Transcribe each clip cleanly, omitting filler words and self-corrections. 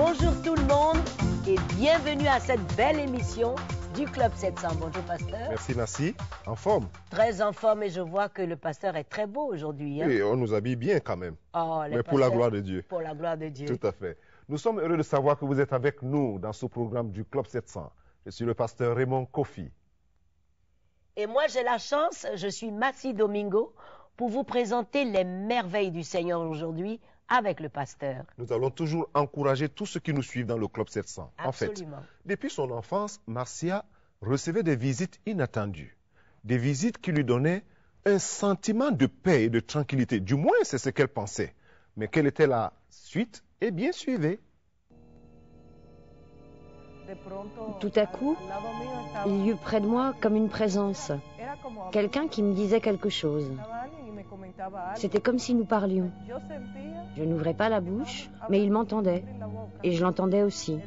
Bonjour tout le monde et bienvenue à cette belle émission du Club 700. Bonjour pasteur. Merci. En forme? Très en forme et je vois que le pasteur est très beau aujourd'hui. Hein? Oui, on nous habille bien quand même. Oh, mais pour la gloire de Dieu. Pour la gloire de Dieu. Tout à fait. Nous sommes heureux de savoir que vous êtes avec nous dans ce programme du Club 700. Je suis le pasteur Raymond Kofi. Et moi j'ai la chance, je suis Massi Domingo, pour vous présenter les merveilles du Seigneur aujourd'hui avec le pasteur. Nous allons toujours encourager tous ceux qui nous suivent dans le Club 700. Absolument. En fait, depuis son enfance, Marcia recevait des visites inattendues. Des visites qui lui donnaient un sentiment de paix et de tranquillité. Du moins, c'est ce qu'elle pensait. Mais quelle était la suite? Eh bien, suivez. Tout à coup, il y eut près de moi comme une présence. Quelqu'un qui me disait quelque chose. C'était comme si nous parlions. Je n'ouvrais pas la bouche, mais il m'entendait. Et je l'entendais aussi.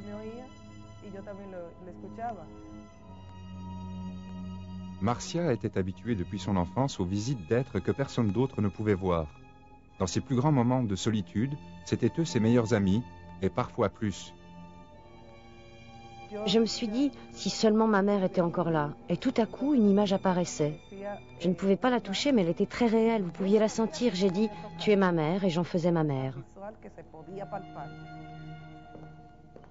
Marcia était habituée depuis son enfance aux visites d'êtres que personne d'autre ne pouvait voir. Dans ses plus grands moments de solitude, c'étaient eux ses meilleurs amis, et parfois plus. Je me suis dit, si seulement ma mère était encore là. Et tout à coup, une image apparaissait. Je ne pouvais pas la toucher, mais elle était très réelle. Vous pouviez la sentir. J'ai dit, tu es ma mère, et j'en faisais ma mère.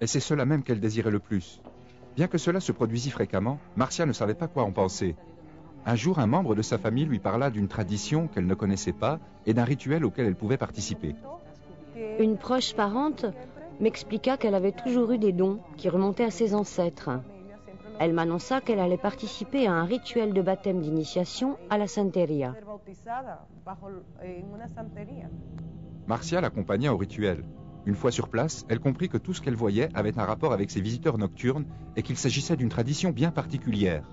Et c'est cela même qu'elle désirait le plus. Bien que cela se produisît fréquemment, Marcia ne savait pas quoi en penser. Un jour, un membre de sa famille lui parla d'une tradition qu'elle ne connaissait pas et d'un rituel auquel elle pouvait participer. Une proche parente m'expliqua qu'elle avait toujours eu des dons qui remontaient à ses ancêtres. Elle m'annonça qu'elle allait participer à un rituel de baptême d'initiation à la Santeria. Marcia l'accompagna au rituel. Une fois sur place, elle comprit que tout ce qu'elle voyait avait un rapport avec ses visiteurs nocturnes et qu'il s'agissait d'une tradition bien particulière.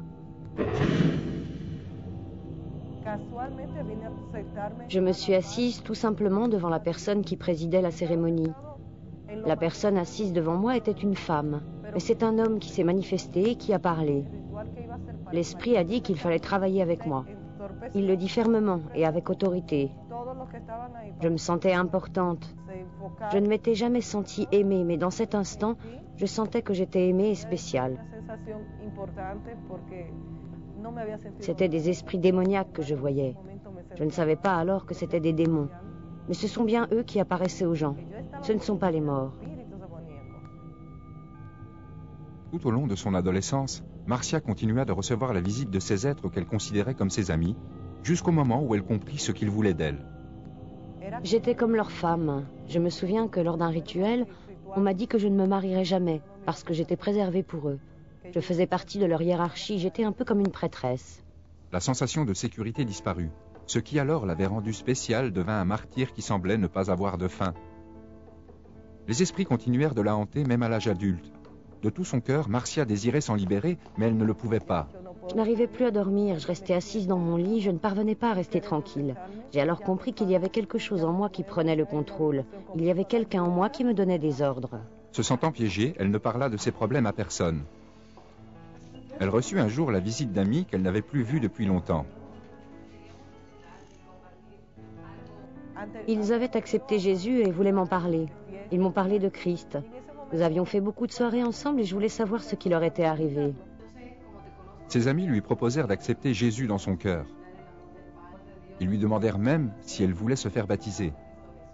Je me suis assise tout simplement devant la personne qui présidait la cérémonie. La personne assise devant moi était une femme, mais c'est un homme qui s'est manifesté et qui a parlé. L'esprit a dit qu'il fallait travailler avec moi. Il le dit fermement et avec autorité. Je me sentais importante. Je ne m'étais jamais sentie aimée, mais dans cet instant, je sentais que j'étais aimée et spéciale. C'était des esprits démoniaques que je voyais. Je ne savais pas alors que c'était des démons. Mais ce sont bien eux qui apparaissaient aux gens. Ce ne sont pas les morts. Tout au long de son adolescence, Marcia continua de recevoir la visite de ces êtres qu'elle considérait comme ses amis, jusqu'au moment où elle comprit ce qu'ils voulaient d'elle. J'étais comme leur femme. Je me souviens que lors d'un rituel, on m'a dit que je ne me marierais jamais, parce que j'étais préservée pour eux. Je faisais partie de leur hiérarchie, j'étais un peu comme une prêtresse. La sensation de sécurité disparut. Ce qui alors l'avait rendue spéciale devint un martyr qui semblait ne pas avoir de fin. Les esprits continuèrent de la hanter même à l'âge adulte. De tout son cœur, Marcia désirait s'en libérer, mais elle ne le pouvait pas. Je n'arrivais plus à dormir, je restais assise dans mon lit, je ne parvenais pas à rester tranquille. J'ai alors compris qu'il y avait quelque chose en moi qui prenait le contrôle. Il y avait quelqu'un en moi qui me donnait des ordres. Se sentant piégée, elle ne parla de ses problèmes à personne. Elle reçut un jour la visite d'amis qu'elle n'avait plus vus depuis longtemps. Ils avaient accepté Jésus et voulaient m'en parler. Ils m'ont parlé de Christ. Nous avions fait beaucoup de soirées ensemble et je voulais savoir ce qui leur était arrivé. Ses amis lui proposèrent d'accepter Jésus dans son cœur. Ils lui demandèrent même si elle voulait se faire baptiser.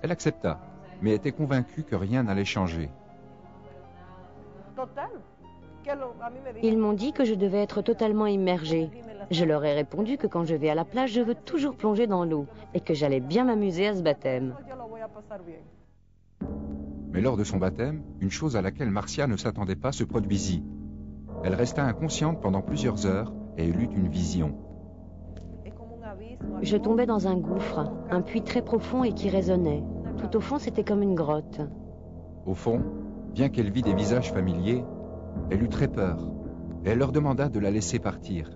Elle accepta, mais était convaincue que rien n'allait changer. Ils m'ont dit que je devais être totalement immergée. Je leur ai répondu que quand je vais à la plage, je veux toujours plonger dans l'eau et que j'allais bien m'amuser à ce baptême. Mais lors de son baptême, une chose à laquelle Marcia ne s'attendait pas se produisit. Elle resta inconsciente pendant plusieurs heures et elle eut une vision. Je tombais dans un gouffre, un puits très profond et qui résonnait. Tout au fond, c'était comme une grotte. Au fond, bien qu'elle vît des visages familiers, elle eut très peur et elle leur demanda de la laisser partir.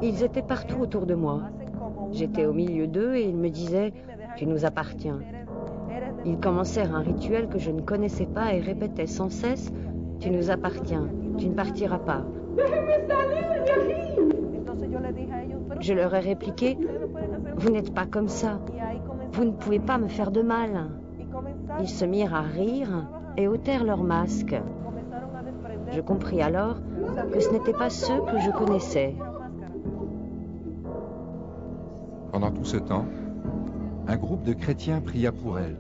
Ils étaient partout autour de moi. J'étais au milieu d'eux et ils me disaient « Tu nous appartiens ». Ils commencèrent un rituel que je ne connaissais pas et répétaient sans cesse « Tu nous appartiens, tu ne partiras pas ». Je leur ai répliqué « Vous n'êtes pas comme ça, vous ne pouvez pas me faire de mal ». Ils se mirent à rire et ôtèrent leurs masques. Je compris alors que ce n'étaient pas ceux que je connaissais. Pendant tout ce temps, un groupe de chrétiens pria pour elle.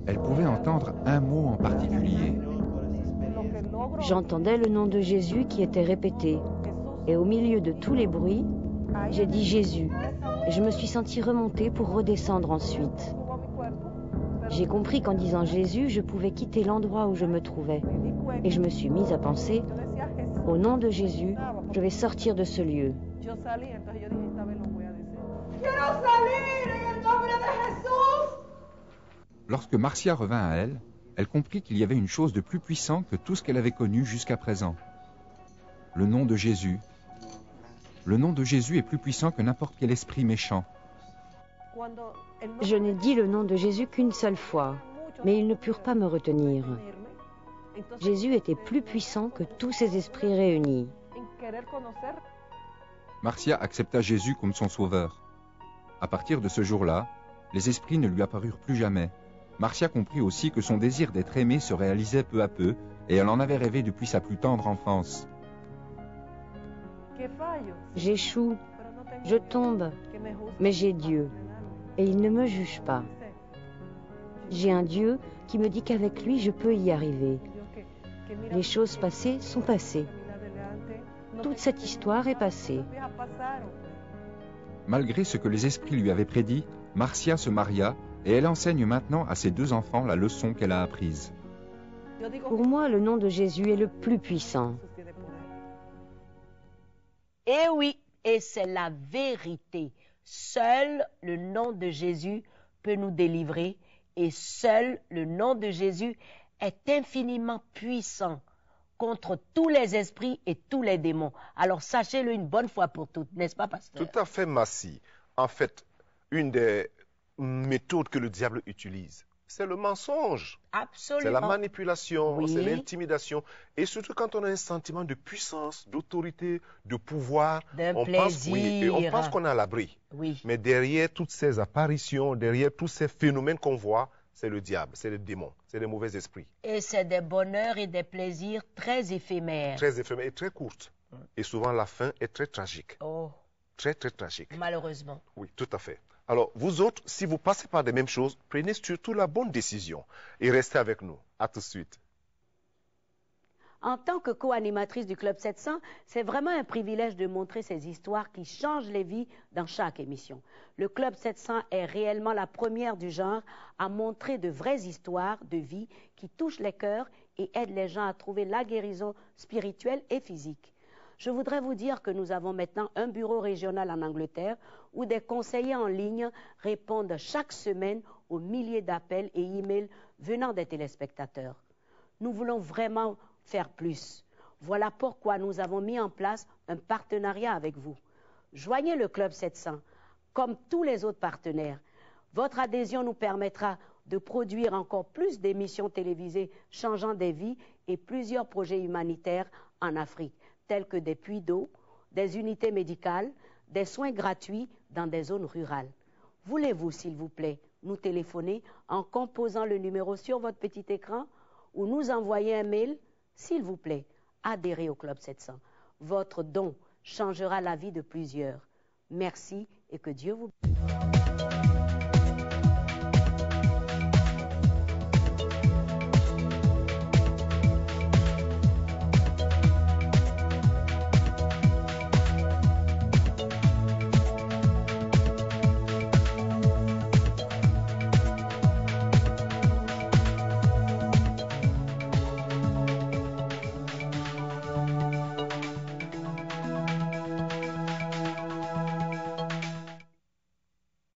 Elle pouvait entendre un mot en particulier. J'entendais le nom de Jésus qui était répété. Et au milieu de tous les bruits, j'ai dit Jésus. Et je me suis sentie remonter pour redescendre ensuite. J'ai compris qu'en disant Jésus, je pouvais quitter l'endroit où je me trouvais. Et je me suis mise à penser, au nom de Jésus, je vais sortir de ce lieu. Lorsque Marcia revint à elle, elle comprit qu'il y avait une chose de plus puissant que tout ce qu'elle avait connu jusqu'à présent. Le nom de Jésus. Le nom de Jésus est plus puissant que n'importe quel esprit méchant. Je n'ai dit le nom de Jésus qu'une seule fois, mais ils ne purent pas me retenir. Jésus était plus puissant que tous ces esprits réunis. Marcia accepta Jésus comme son sauveur. À partir de ce jour-là, les esprits ne lui apparurent plus jamais. Marcia comprit aussi que son désir d'être aimée se réalisait peu à peu, et elle en avait rêvé depuis sa plus tendre enfance. J'échoue, je tombe, mais j'ai Dieu, et il ne me juge pas. J'ai un Dieu qui me dit qu'avec lui, je peux y arriver. Les choses passées sont passées. Toute cette histoire est passée. Malgré ce que les esprits lui avaient prédit, Marcia se maria et elle enseigne maintenant à ses 2 enfants la leçon qu'elle a apprise. Pour moi, le nom de Jésus est le plus puissant. Et oui, et c'est la vérité. Seul le nom de Jésus peut nous délivrer et seul le nom de Jésus est infiniment puissant contre tous les esprits et tous les démons. Alors sachez-le une bonne fois pour toutes, n'est-ce pas, pasteur? Tout à fait, Massi. En fait, une des méthodes que le diable utilise, c'est le mensonge. Absolument. C'est la manipulation, Oui. c'est l'intimidation. Et surtout quand on a un sentiment de puissance, d'autorité, de pouvoir, D'un on pense, oui, et on plaisir. pense qu'on est à l'abri. Oui. Mais derrière toutes ces apparitions, derrière tous ces phénomènes qu'on voit, c'est le diable, c'est les démons, c'est les mauvais esprits. Et c'est des bonheurs et des plaisirs très éphémères. Très éphémères et très courtes. Et souvent la fin est très tragique. Oh, Très, très tragique. malheureusement. Oui, tout à fait. Alors, vous autres, si vous passez par des mêmes choses, prenez surtout la bonne décision et restez avec nous. À tout de suite. En tant que co-animatrice du Club 700, c'est vraiment un privilège de montrer ces histoires qui changent les vies dans chaque émission. Le Club 700 est réellement la première du genre à montrer de vraies histoires de vie qui touchent les cœurs et aident les gens à trouver la guérison spirituelle et physique. Je voudrais vous dire que nous avons maintenant un bureau régional en Angleterre où des conseillers en ligne répondent chaque semaine aux milliers d'appels et emails venant des téléspectateurs. Nous voulons vraiment faire plus. Voilà pourquoi nous avons mis en place un partenariat avec vous. Joignez le Club 700, comme tous les autres partenaires. Votre adhésion nous permettra de produire encore plus d'émissions télévisées changeant des vies et plusieurs projets humanitaires en Afrique, tels que des puits d'eau, des unités médicales, des soins gratuits dans des zones rurales. Voulez-vous, s'il vous plaît, nous téléphoner en composant le numéro sur votre petit écran ou nous envoyer un mail? S'il vous plaît, adhérez au Club 700. Votre don changera la vie de plusieurs. Merci et que Dieu vous bénisse.